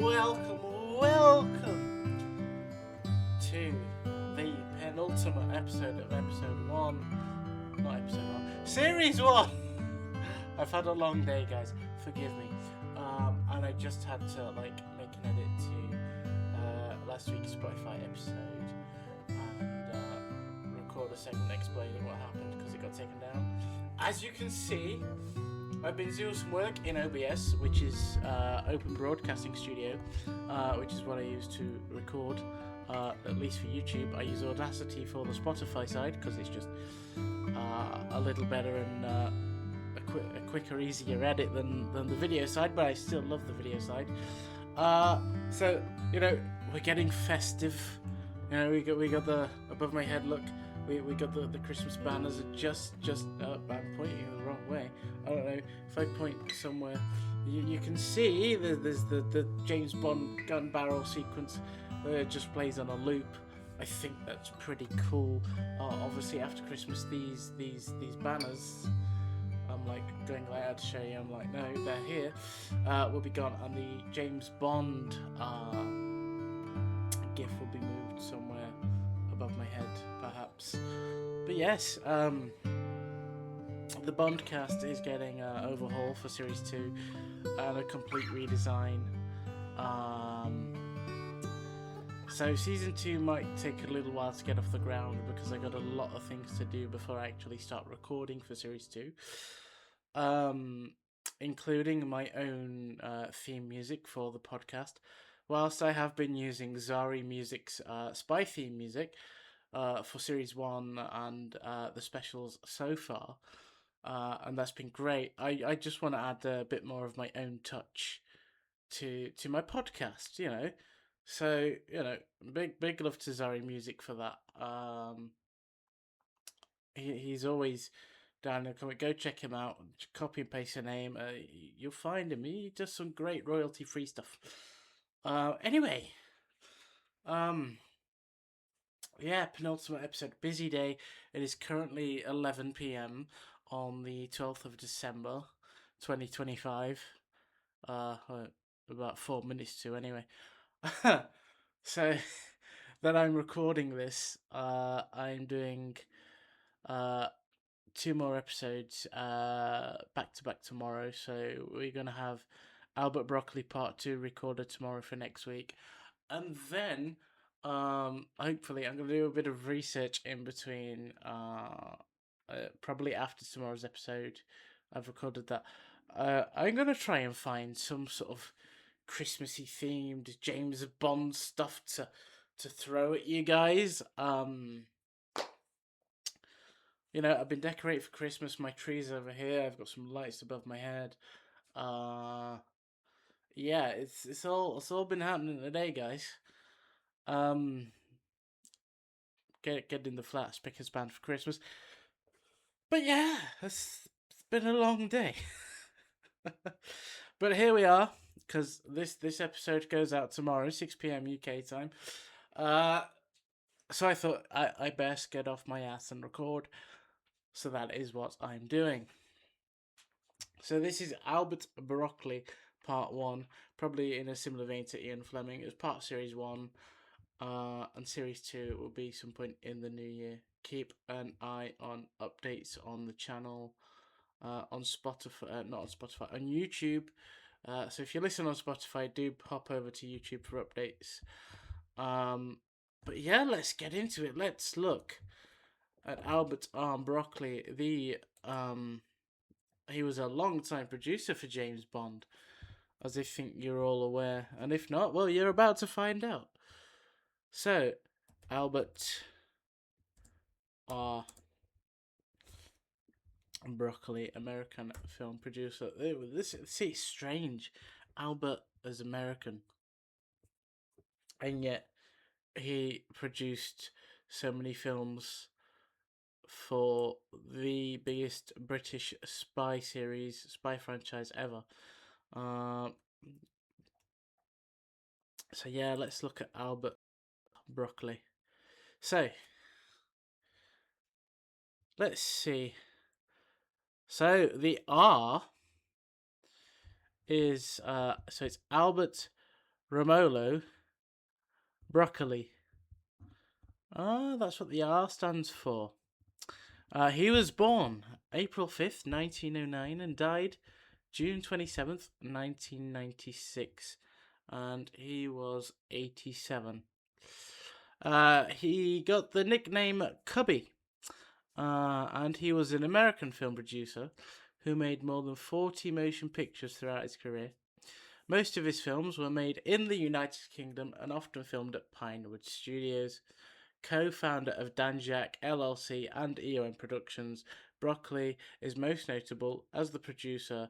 welcome to the penultimate episode of episode 1. Not episode 1, series 1. I've had a long day, guys. Forgive me. And I just had to make an edit to last week's Spotify episode and record a segment explaining what happened because it got taken down. As you can see, I've been doing some work in OBS, which is Open Broadcasting Studio, which is what I use to record, at least for YouTube. I use Audacity for the Spotify side because it's just a little better and a quicker, easier edit than the video side, but I still love the video side. So, we're getting festive. We got the above my head look. We got the Christmas banners just I'm pointing the wrong way. I don't know if I point somewhere. You can see there's the James Bond gun barrel sequence that just plays on a loop. I think that's pretty cool. Obviously after Christmas these banners, I'm going out to show you. I'm like, no, they're here. Will be gone, and the James Bond GIF will be moved somewhere above my head, perhaps. But yes, the BONDCAST is getting an overhaul for Series 2 and a complete redesign. So Season 2 might take a little while to get off the ground because I got a lot of things to do before I actually start recording for Series 2. Including my own theme music for the podcast. Whilst I have been using Zari Music's spy theme music for Series 1 and the specials so far, and that's been great, I just want to add a bit more of my own touch to my podcast, So, big love to Zari Music for that. He's always down in the comment. Go check him out. Copy and paste your name. You'll find him. He does some great royalty-free stuff. Anyway, yeah, penultimate episode. Busy day. It is currently 11 p.m. on the 12th of December, 2025. About 4 minutes to anyway. So that I'm recording this, I'm doing 2 more episodes back to back tomorrow. So we're gonna have Albert Broccoli Part 2 recorded tomorrow for next week, and then hopefully I'm gonna do a bit of research in between. Probably after tomorrow's episode, I've recorded that. I'm gonna try and find some sort of Christmassy themed James Bond stuff to throw at you guys. I've been decorating for Christmas. My tree's over here. I've got some lights above my head. Yeah, it's all been happening today, guys. Get in the flat speakers band for Christmas. But yeah, it's been a long day. But here we are, because this episode goes out tomorrow, 6 p.m. UK time. So I thought I best get off my ass and record. So that is what I'm doing. So this is Albert Broccoli Part 1, probably in a similar vein to Ian Fleming. It was part of Series 1, and Series 2 will be some point in the new year. Keep an eye on updates on the channel, on Spotify, not on Spotify, on YouTube. So if you listen on Spotify, do pop over to YouTube for updates. But yeah, let's get into it. Let's look at Albert Broccoli. He was a long-time producer for James Bond, as I think you're all aware. And if not, well, you're about to find out. So, Albert Broccoli, American film producer. This is strange. Albert is American, and yet he produced so many films for the biggest British spy franchise ever. So yeah, let's look at Albert Broccoli. So let's see. So the R is so it's Albert Romolo, Broccoli. Ah, that's what the R stands for. He was born April 5th, 1909, and died June 27th, 1996. And he was 87. He got the nickname Cubby. And he was an American film producer who made more than 40 motion pictures throughout his career. Most of his films were made in the United Kingdom and often filmed at Pinewood Studios. Co-founder of Danjak LLC and EOM Productions, Broccoli is most notable as the producer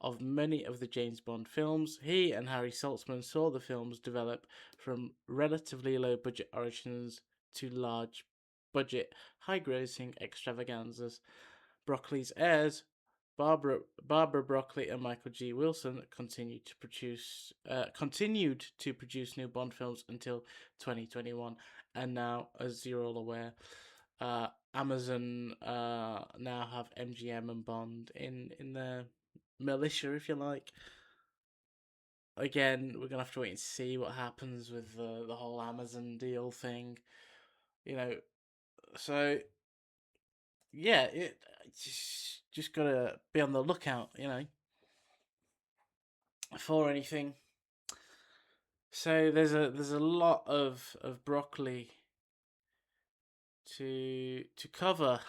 of many of the James Bond films. He and Harry Saltzman saw the films develop from relatively low-budget origins to large-budget, high-grossing extravaganzas. Broccoli's heirs, Barbara Broccoli and Michael G. Wilson, continued to produce new Bond films until 2021, and now, as you're all aware, Amazon now have MGM and Bond in their militia, if you like. Again, we're gonna have to wait and see what happens with the whole Amazon deal thing, you know. So yeah, it just gotta be on the lookout, for anything. So there's a lot of broccoli to cover.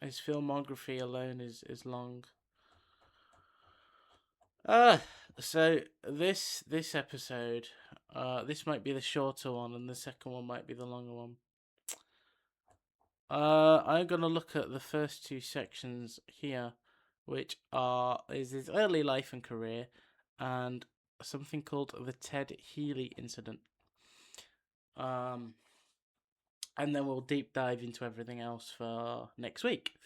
His filmography alone is long. So this episode, this might be the shorter one, and the second one might be the longer one. I'm gonna look at the first two sections here, which is his early life and career, and something called the Ted Healy incident. And then we'll deep dive into everything else for next week.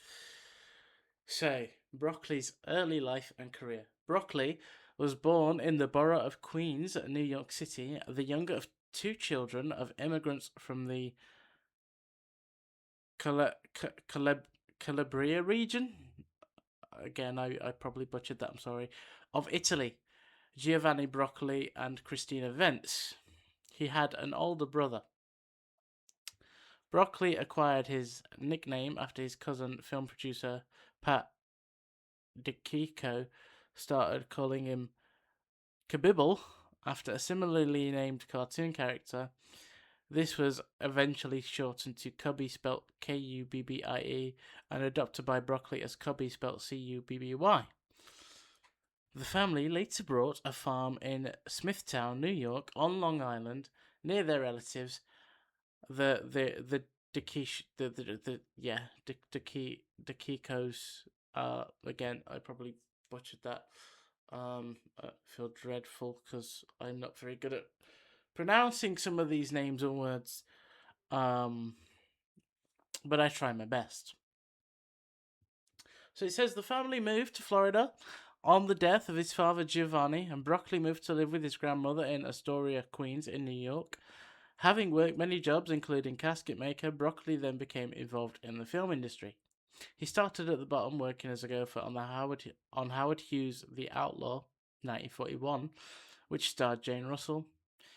So, Broccoli's early life and career. Broccoli was born in the borough of Queens, New York City, the younger of two children of immigrants from the Calabria region. Again, I probably butchered that, I'm sorry. Of Italy, Giovanni Broccoli and Christina Vence. He had an older brother. Broccoli acquired his nickname after his cousin, film producer Pat DeKiko, started calling him Kabibble after a similarly named cartoon character. This was eventually shortened to Cubby, spelt Kubbie, and adopted by Broccoli as Cubby, spelt Cubby. The family later bought a farm in Smithtown, New York, on Long Island, near their relatives, the Dekikos. Again, I probably butchered that. I feel dreadful because I'm not very good at pronouncing some of these names and words. But I try my best. So it says the family moved to Florida on the death of his father Giovanni, and Broccoli moved to live with his grandmother in Astoria, Queens, in New York. Having worked many jobs, including casket maker, Broccoli then became involved in the film industry. He started at the bottom, working as a gopher on Howard Hughes' The Outlaw, 1941, which starred Jane Russell.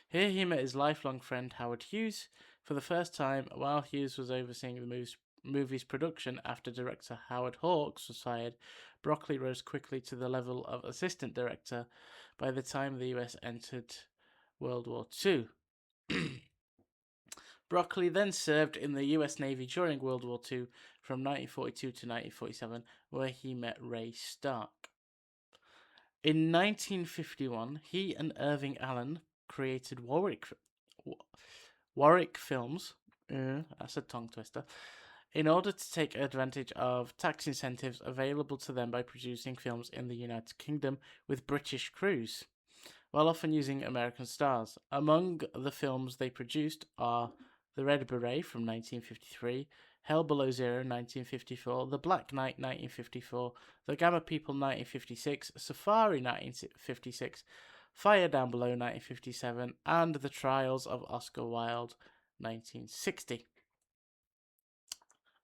Here he met his lifelong friend Howard Hughes for the first time while Hughes was overseeing the movie's production after director Howard Hawks was fired. Broccoli rose quickly to the level of assistant director by the time the US entered World War II. Broccoli then served in the US Navy during World War II from 1942 to 1947, where he met Ray Stark. In 1951, he and Irving Allen created Warwick Films. That's a tongue twister. In order to take advantage of tax incentives available to them by producing films in the United Kingdom with British crews, while often using American stars. Among the films they produced are The Red Beret from 1953, Hell Below Zero 1954, The Black Knight 1954, The Gamma People 1956, Safari 1956, Fire Down Below 1957, and The Trials of Oscar Wilde 1960.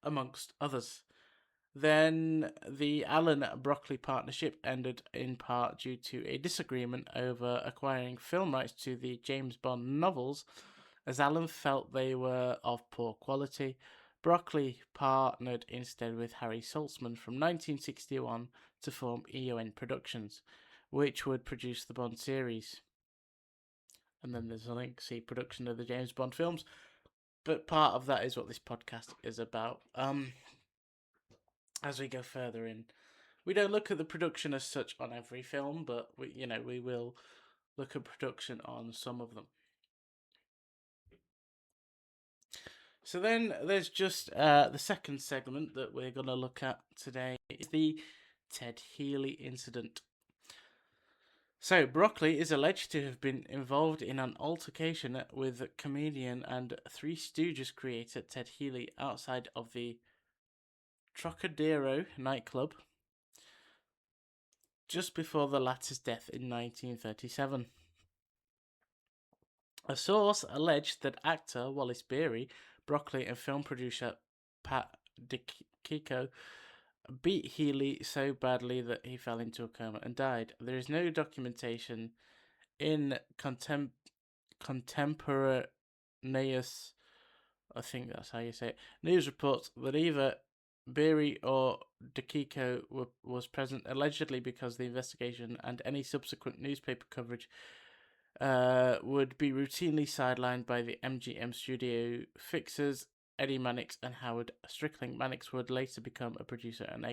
amongst others. Then the Allen Broccoli partnership ended in part due to a disagreement over acquiring film rights to the James Bond novels, as Allen felt they were of poor quality. Broccoli partnered instead with Harry Saltzman from 1961 to form EON Productions, which would produce the Bond series. And then there's a link, see production of the James Bond films. But part of that is what this podcast is about. As we go further in, we don't look at the production as such on every film, but we will look at production on some of them. So then there's just the second segment that we're going to look at today is the Ted Healy incident. So Broccoli is alleged to have been involved in an altercation with comedian and Three Stooges creator Ted Healy outside of the Trocadero nightclub just before the latter's death in 1937. A source alleged that actor Wallace Beery, Broccoli, and film producer Pat DiCicco beat Healy so badly that he fell into a coma and died. There is no documentation in contemporaneous, I think that's how you say it, news reports that either Beery or DiCicco was present, allegedly because the investigation and any subsequent newspaper coverage would be routinely sidelined by the MGM studio fixers Eddie Mannix and Howard Strickling. Mannix would later become a producer and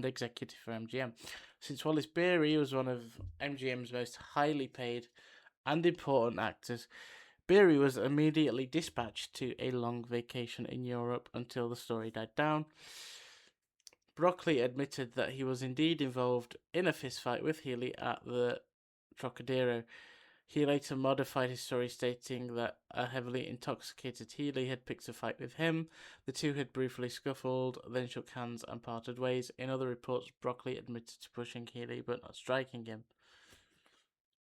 executive for MGM. Since Wallace Beery was one of MGM's most highly paid and important actors, Beery was immediately dispatched to a long vacation in Europe until the story died down. Broccoli admitted that he was indeed involved in a fistfight with Healy at the Trocadero. He later modified his story, stating that a heavily intoxicated Healy had picked a fight with him. The two had briefly scuffled, then shook hands and parted ways. In other reports, Broccoli admitted to pushing Healy but not striking him.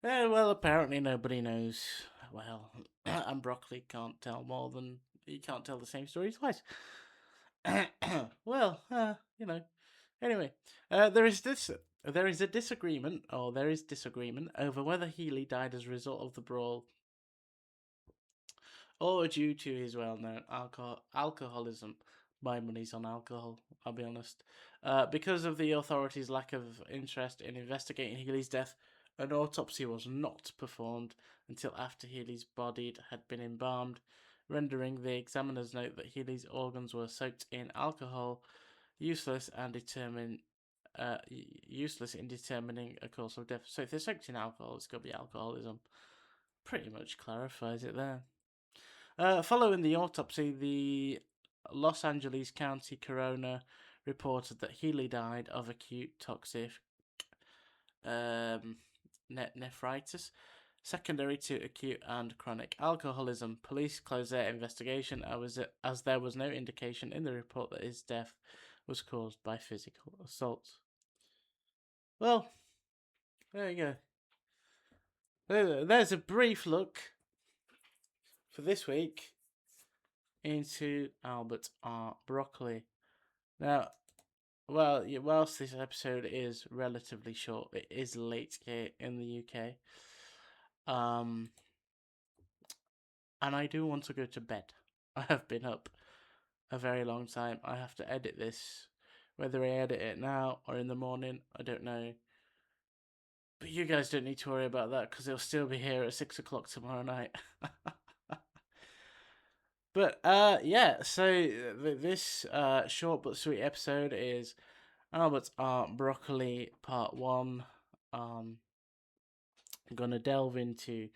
Well, apparently nobody knows. Well, and Broccoli can't tell he can't tell the same story twice. Well, Anyway, there is disagreement over whether Healy died as a result of the brawl or due to his well-known alcoholism. My money's on alcohol, I'll be honest. Because of the authorities' lack of interest in investigating Healy's death, an autopsy was not performed until after Healy's body had been embalmed, rendering the examiner's note that Healy's organs were soaked in alcohol useless in determining a cause of death. So if they're soaked in alcohol, it's got to be alcoholism. Pretty much clarifies it there. Following the autopsy, the Los Angeles County coroner reported that Healy died of acute toxic nephritis, secondary to acute and chronic alcoholism. Police closed their investigation as there was no indication in the report that his death was caused by physical assault. Well, there you go. There's a brief look for this week into Albert R. Broccoli. Now, well, whilst this episode is relatively short, it is late here in the UK. And I do want to go to bed. I have been up a very long time. I have to edit this. Whether I edit it now or in the morning, I don't know. But you guys don't need to worry about that because it'll still be here at 6 o'clock tomorrow night. But yeah, so this short but sweet episode is Albert R. Broccoli Part 1. I'm going to delve into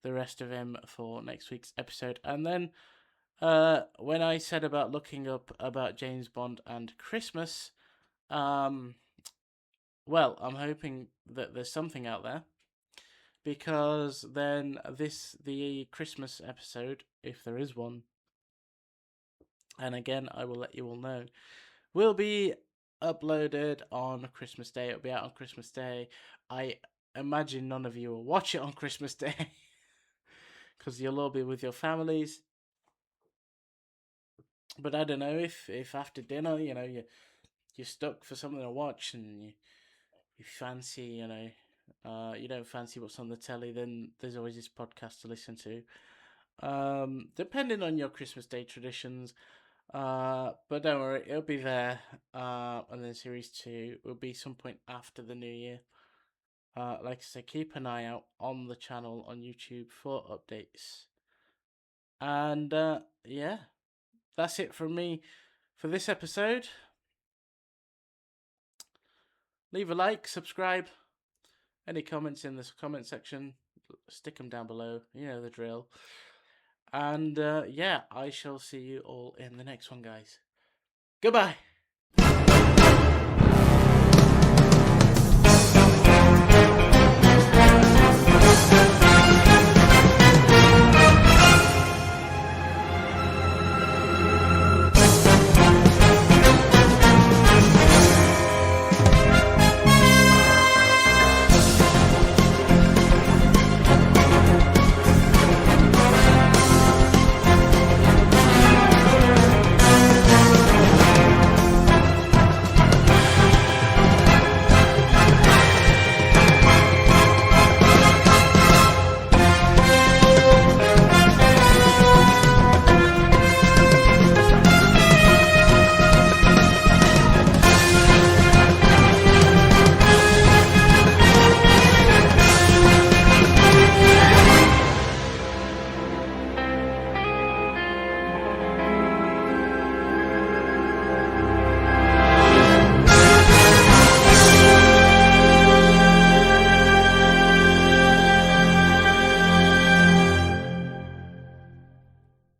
the rest of him for next week's episode. And then when I said about looking up about James Bond and Christmas, well, I'm hoping that there's something out there, because then the Christmas episode, if there is one, and again I will let you all know, will be uploaded on Christmas Day. It'll be out on Christmas Day. I imagine none of you will watch it on Christmas Day because you'll all be with your families. But I don't know if after dinner, you're stuck for something to watch and you fancy, you don't fancy what's on the telly, then there's always this podcast to listen to. Depending on your Christmas Day traditions. But don't worry, it'll be there. And then series 2 will be some point after the new year. Like I said, keep an eye out on the channel on YouTube for updates. And yeah, that's it from me for this episode. Leave a like, subscribe. Any comments in the comment section, stick them down below. You know the drill. And yeah, I shall see you all in the next one, guys. Goodbye.